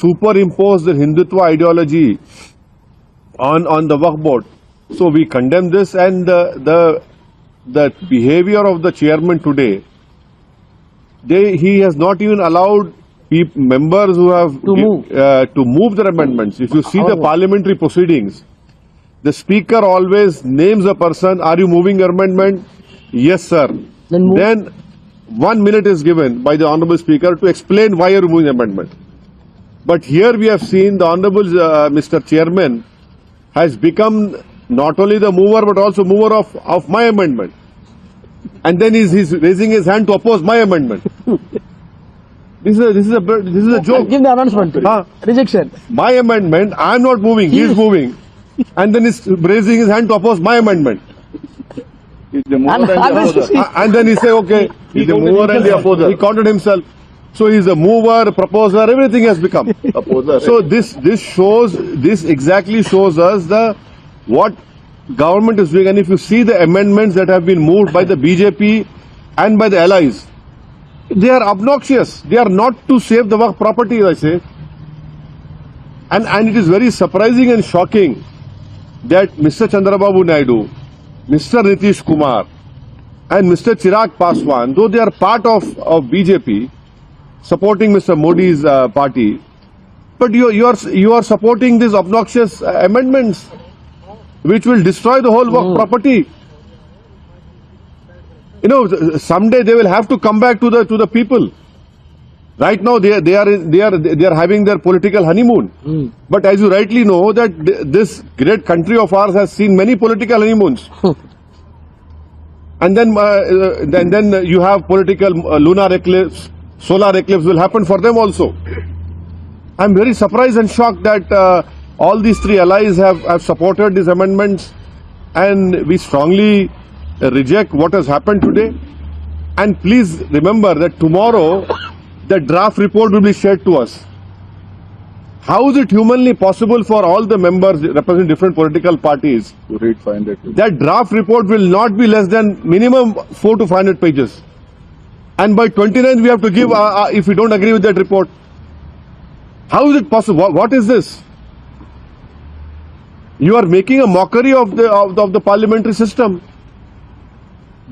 superimpose the Hindutva ideology on the Waqf board. So we condemn this, and the behavior of the chairman today, he has not even allowed members who have to move their amendments. If you see the parliamentary proceedings, the speaker always names a person, are you moving your amendment? Yes, sir. Then 1 minute is given by the honorable speaker to explain why you are moving the amendment. But here we have seen the honorable Mr. Chairman has become not only the mover but also mover of my amendment. And then he's raising his hand to oppose my amendment. This is a joke. Give the announcement. Rejection. My amendment, I am not moving, he is moving. And then he's raising his hand to oppose my amendment. And then he say, okay, he's the mover and the opposer. He counted himself. So he's a mover, proposer, everything has become. So this exactly shows us what government is doing. And if you see the amendments that have been moved by the BJP and by the allies, they are obnoxious. They are not to save the Waqf property, I say. And it is very surprising and shocking that Mr. Chandrababu Naidu, Mr. Nitish Kumar and Mr. Chirag Paswan, though they are part of BJP, supporting Mr. Modi's party, but you are supporting these obnoxious amendments which will destroy the whole Waqf property. You know, someday they will have to come back to the people. Right now they are having their political honeymoon. But as you rightly know, that this great country of ours has seen many political honeymoons. And then you have political lunar eclipse, solar eclipse will happen for them also. I am very surprised and shocked that all these three allies have supported these amendments, and we strongly reject what has happened today. And please remember that tomorrow the draft report will be shared to us. How is it humanly possible for all the members representing different political parties to read 500 pages? That draft report will not be less than minimum 400 to 500 pages. And by 29th we have to give if we don't agree with that report. How is it possible? What is this? You are making a mockery of the parliamentary system.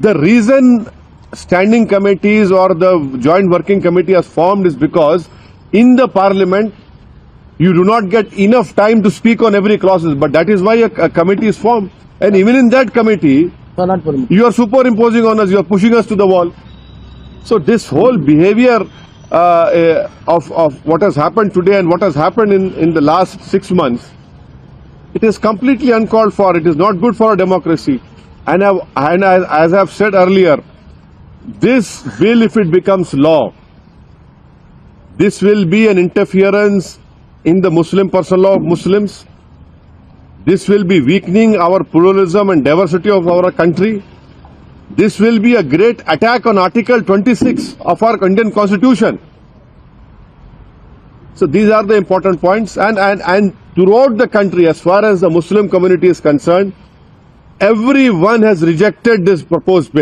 The reason standing committees or the joint working committee has formed is because in the parliament you do not get enough time to speak on every clause, but that is why a committee is formed. And even in that committee, you are superimposing on us, you are pushing us to the wall. So this whole behavior of what has happened today and what has happened in the last 6 months, it is completely uncalled for. It is not good for a democracy. And as I have said earlier, this bill, if it becomes law, this will be an interference in the Muslim personal law of Muslims. This will be weakening our pluralism and diversity of our country. This will be a great attack on Article 26 of our Indian Constitution. So these are the important points, and throughout the country, as far as the Muslim community is concerned, everyone has rejected this proposed bill.